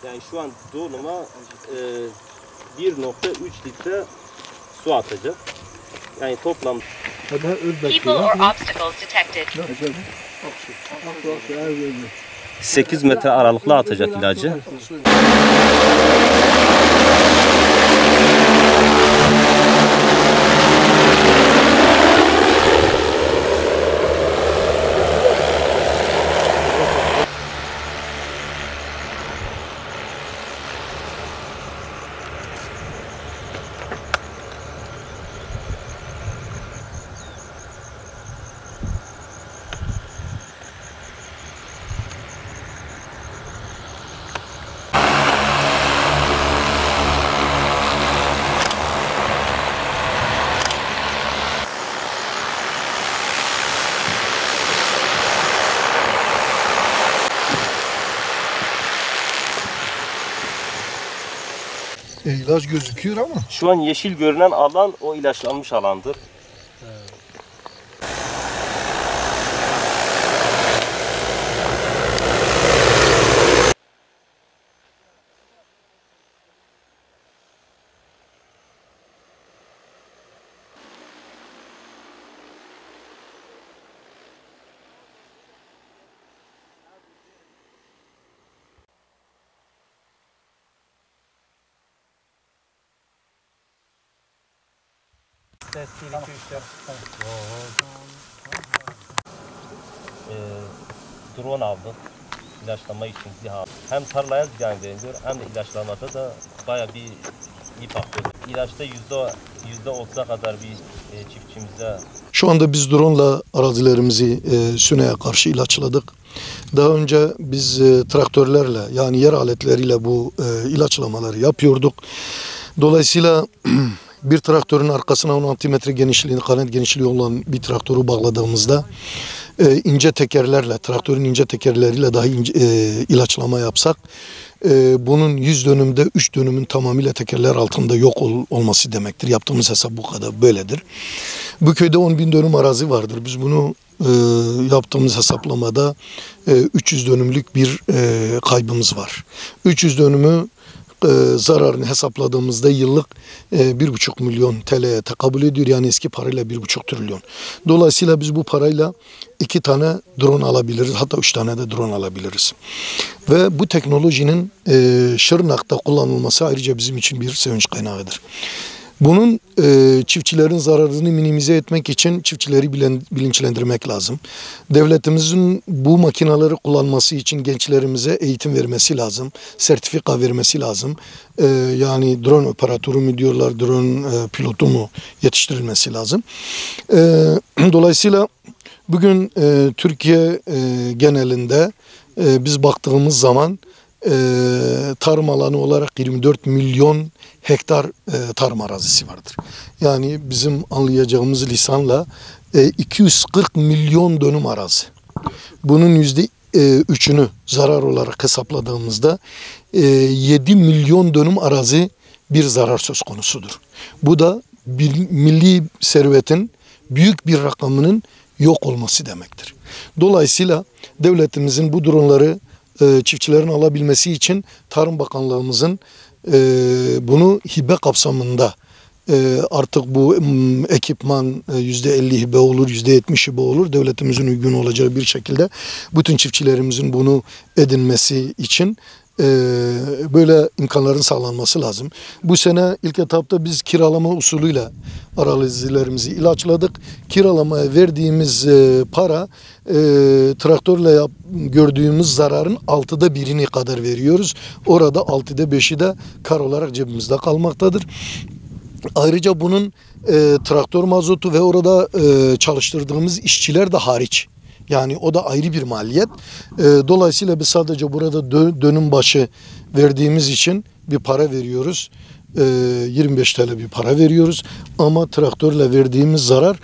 Yani şu an doluma 1,3 litre su atacak. Yani toplam. People or obstacles detected. 8 metre aralıkla atacak ilacı. İlaç gözüküyor ama. Şu an yeşil görünen alan o ilaçlanmış alandır. Drone aldık. İlaçlama için cihaz. Hem tarlaya ziyan veriliyor hem de ilaçlamada da bayağı bir ip atıyor. İlaçta %30'a kadar bir çiftçimize. Şu anda biz drone'la arazilerimizi süneye karşı ilaçladık. Daha önce biz traktörlerle yani yer aletleriyle bu ilaçlamaları yapıyorduk. Dolayısıyla bir traktörün arkasına 16 metre genişliğinde, kanat genişliği olan bir traktörü bağladığımızda ince tekerlerle, traktörün ince tekerleriyle daha ince, ilaçlama yapsak bunun 100 dönümde 3 dönümün tamamıyla tekerler altında yok olması demektir. Yaptığımız hesap bu kadar böyledir. Bu köyde 10.000 dönüm arazi vardır. Biz bunu yaptığımız hesaplamada 300 dönümlük bir kaybımız var. 300 dönümü zararını hesapladığımızda yıllık 1,5 milyon TL'ye tekabül ediyor. Yani eski parayla 1,5 trilyon. Dolayısıyla biz bu parayla 2 tane drone alabiliriz. Hatta 3 tane de drone alabiliriz. Ve bu teknolojinin Şırnak'ta kullanılması ayrıca bizim için bir sevinç kaynağıdır. Bunun çiftçilerin zararını minimize etmek için çiftçileri bilinçlendirmek lazım. Devletimizin bu makineleri kullanması için gençlerimize eğitim vermesi lazım. Sertifika vermesi lazım. Yani drone operatörü mü diyorlar, drone pilotu mu yetiştirilmesi lazım. Dolayısıyla bugün Türkiye genelinde biz baktığımız zaman tarım alanı olarak 24 milyon hektar tarım arazisi vardır. Yani bizim anlayacağımız lisanla 240 milyon dönüm arazi. Bunun %3'ünü zarar olarak hesapladığımızda 7 milyon dönüm arazi bir zarar söz konusudur. Bu da milli servetin büyük bir rakamının yok olması demektir. Dolayısıyla devletimizin bu durumları çiftçilerin alabilmesi için Tarım Bakanlığımızın bunu hibe kapsamında artık bu ekipman %50 hibe olur, %70 hibe olur. Devletimizin uygun olacağı bir şekilde bütün çiftçilerimizin bunu edinmesi için böyle imkanların sağlanması lazım. Bu sene ilk etapta biz kiralama usulüyle arazilerimizi ilaçladık. Kiralamaya verdiğimiz para traktörle gördüğümüz zararın 6'da 1'ini kadar veriyoruz. Orada 6'da 5'i de kar olarak cebimizde kalmaktadır. Ayrıca bunun traktör mazotu ve orada çalıştırdığımız işçiler de hariç. Yani o da ayrı bir maliyet. Dolayısıyla biz sadece burada dönüm başı verdiğimiz için bir para veriyoruz. 25 TL bir para veriyoruz. Ama traktörle verdiğimiz zarar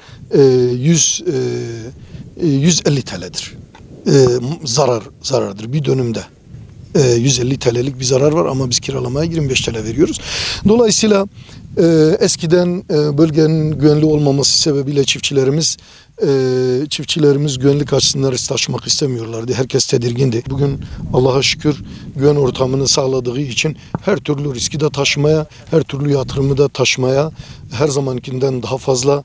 150 TL'dir. Zarardır bir dönümde. 150 TL'lik bir zarar var ama biz kiralamaya 25 TL veriyoruz. Dolayısıyla Eskiden bölgenin güvenli olmaması sebebiyle çiftçilerimiz güvenlik açısından risk taşımak istemiyorlardı. Herkes tedirgindi. Bugün Allah'a şükür güven ortamını sağladığı için her türlü riski de taşımaya, her türlü yatırımı da taşımaya her zamankinden daha fazla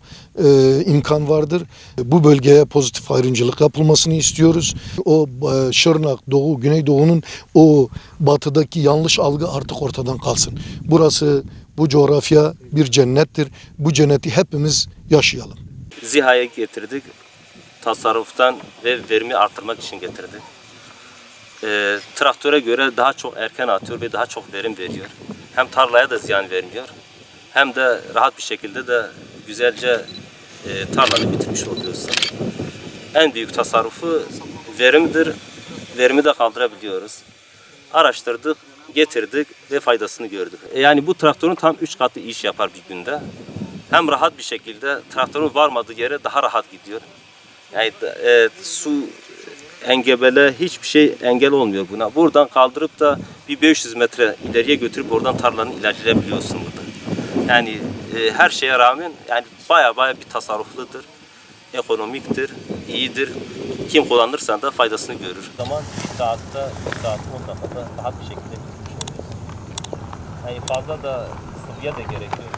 imkan vardır. Bu bölgeye pozitif ayrımcılık yapılmasını istiyoruz. O Şırnak, Doğu, Güneydoğu'nun o batıdaki yanlış algı artık ortadan kalsın. Burası, bu coğrafya bir cennettir. Bu cenneti hepimiz yaşayalım. ZİHA'ya getirdik. Tasarruftan ve verimi arttırmak için getirdik. Traktöre göre daha çok erken atıyor ve daha çok verim veriyor. Hem tarlaya da ziyan vermiyor. Hem de rahat bir şekilde de güzelce tarlanı bitirmiş oluyorsun. En büyük tasarrufu verimdir. Verimi de kaldırabiliyoruz. Araştırdık, getirdik ve faydasını gördük. Yani bu traktörün tam 3 katı iş yapar bir günde. Hem rahat bir şekilde traktörün varmadığı yere daha rahat gidiyor. Yani su, engebele hiçbir şey engel olmuyor buna. Buradan kaldırıp da bir 500 metre ileriye götürüp oradan tarlanı ilaçlayabiliyorsun burada. Yani her şeye rağmen yani baya bir tasarrufludur, ekonomiktir, iyidir. Kim kullanırsan da faydasını görür. Zaman 1 saatte, 1 saat 10 dakikada rahat bir şekilde bitirmiş oluyorsun. Yani fazla da sıvıya da gerek yok.